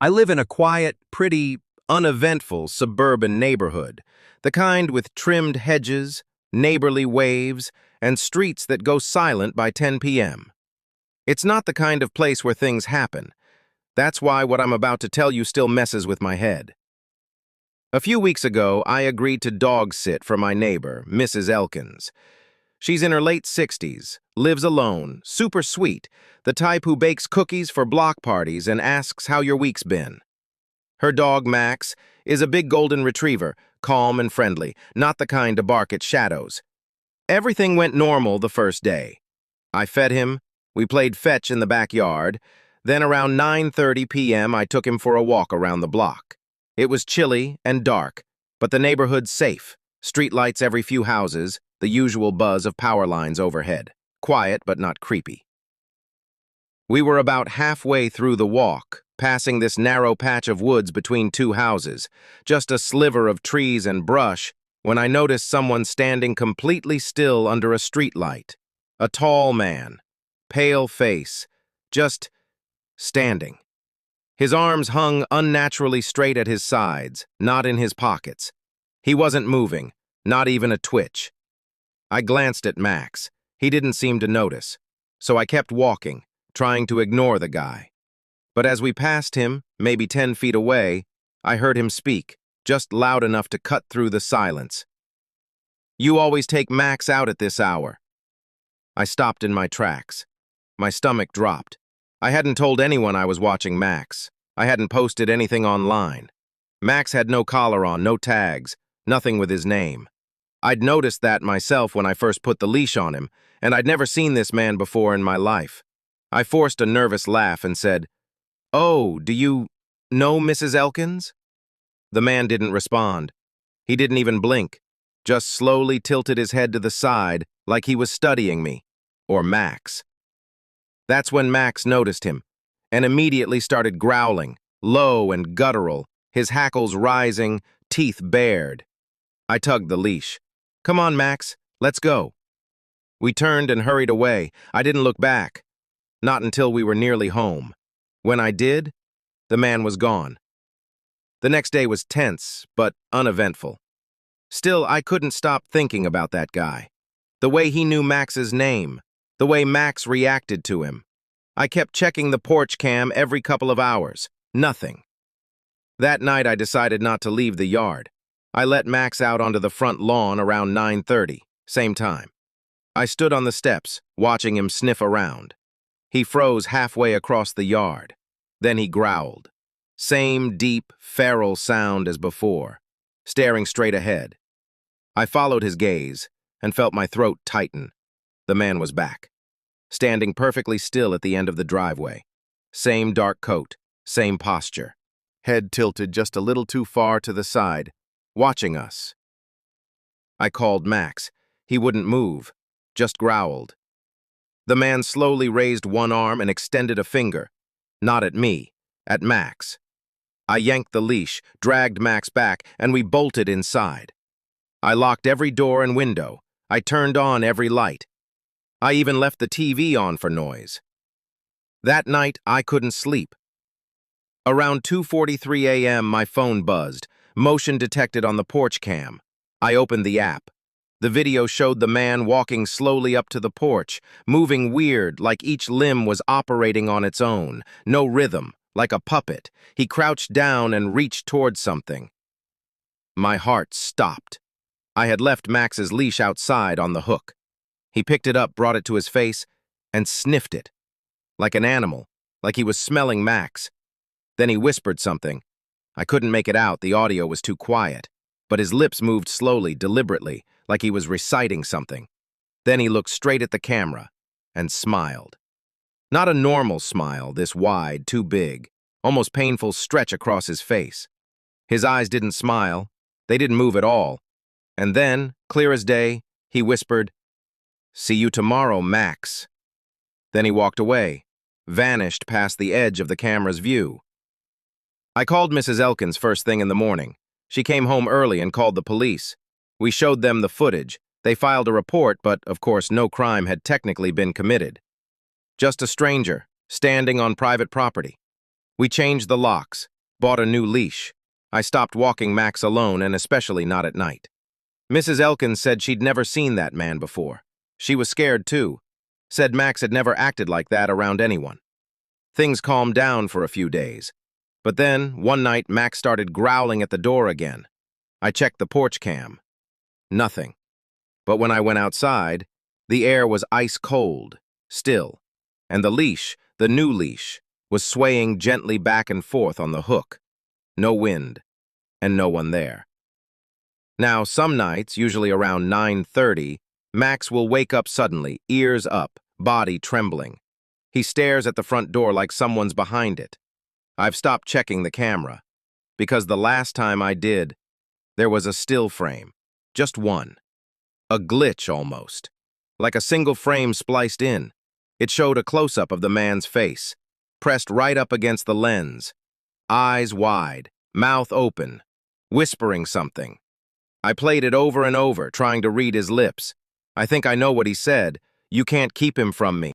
I live in a quiet, pretty, uneventful suburban neighborhood, the kind with trimmed hedges, neighborly waves, and streets that go silent by 10 p.m. It's not the kind of place where things happen. That's why what I'm about to tell you still messes with my head. A few weeks ago, I agreed to dog sit for my neighbor, Mrs. Elkins. She's in her late 60s, lives alone, super sweet, the type who bakes cookies for block parties and asks how your week's been. Her dog, Max, is a big golden retriever, calm and friendly, not the kind to bark at shadows. Everything went normal the first day. I fed him, we played fetch in the backyard, then around 9:30 p.m. I took him for a walk around the block. It was chilly and dark, but the neighborhood's safe, streetlights every few houses, the usual buzz of power lines overhead. Quiet, but not creepy. We were about halfway through the walk, passing this narrow patch of woods between two houses, just a sliver of trees and brush, when I noticed someone standing completely still under a streetlight. A tall man, pale face, just standing. His arms hung unnaturally straight at his sides, not in his pockets. He wasn't moving, not even a twitch. I glanced at Max. He didn't seem to notice, so I kept walking, trying to ignore the guy. But as we passed him, maybe 10 feet away, I heard him speak, just loud enough to cut through the silence. "You always take Max out at this hour." I stopped in my tracks. My stomach dropped. I hadn't told anyone I was watching Max. I hadn't posted anything online. Max had no collar on, no tags, nothing with his name. I'd noticed that myself when I first put the leash on him, and I'd never seen this man before in my life. I forced a nervous laugh and said, "Oh, do you know Mrs. Elkins?" The man didn't respond. He didn't even blink, just slowly tilted his head to the side like he was studying me, or Max. That's when Max noticed him, and immediately started growling, low and guttural, his hackles rising, teeth bared. I tugged the leash. "Come on, Max, let's go." We turned and hurried away. I didn't look back. Not until we were nearly home. When I did, the man was gone. The next day was tense, but uneventful. Still, I couldn't stop thinking about that guy. The way he knew Max's name, the way Max reacted to him. I kept checking the porch cam every couple of hours. Nothing. That night, I decided not to leave the yard. I let Max out onto the front lawn around 9:30, same time. I stood on the steps, watching him sniff around. He froze halfway across the yard. Then he growled. Same deep, feral sound as before, staring straight ahead. I followed his gaze and felt my throat tighten. The man was back, standing perfectly still at the end of the driveway. Same dark coat, same posture. Head tilted just a little too far to the side, watching us. I called Max. He wouldn't move, just growled. The man slowly raised one arm and extended a finger. Not at me, at Max. I yanked the leash, dragged Max back, and we bolted inside. I locked every door and window. I turned on every light. I even left the TV on for noise. That night, I couldn't sleep. Around 2:43 a.m., my phone buzzed, motion detected on the porch cam. I opened the app. The video showed the man walking slowly up to the porch, moving weird, like each limb was operating on its own. No rhythm, like a puppet. He crouched down and reached towards something. My heart stopped. I had left Max's leash outside on the hook. He picked it up, brought it to his face, and sniffed it. Like an animal, like he was smelling Max. Then he whispered something. I couldn't make it out, the audio was too quiet. But his lips moved slowly, deliberately, like he was reciting something. Then he looked straight at the camera and smiled. Not a normal smile, this wide, too big, almost painful stretch across his face. His eyes didn't smile. They didn't move at all. And then, clear as day, he whispered, "See you tomorrow, Max." Then he walked away, vanished past the edge of the camera's view. I called Mrs. Elkins first thing in the morning. She came home early and called the police. We showed them the footage. They filed a report, but, of course, no crime had technically been committed. Just a stranger, standing on private property. We changed the locks, bought a new leash. I stopped walking Max alone, and especially not at night. Mrs. Elkins said she'd never seen that man before. She was scared too. Said Max had never acted like that around anyone. Things calmed down for a few days. But then, one night, Max started growling at the door again. I checked the porch cam. Nothing. But when I went outside, the air was ice cold, still, and the leash, the new leash, was swaying gently back and forth on the hook. No wind, and no one there. Now, some nights, usually around 9:30, Max will wake up suddenly, ears up, body trembling. He stares at the front door like someone's behind it. I've stopped checking the camera, because the last time I did, there was a still frame, just one. A glitch almost, like a single frame spliced in. It showed a close-up of the man's face, pressed right up against the lens, eyes wide, mouth open, whispering something. I played it over and over, trying to read his lips. I think I know what he said. You can't keep him from me.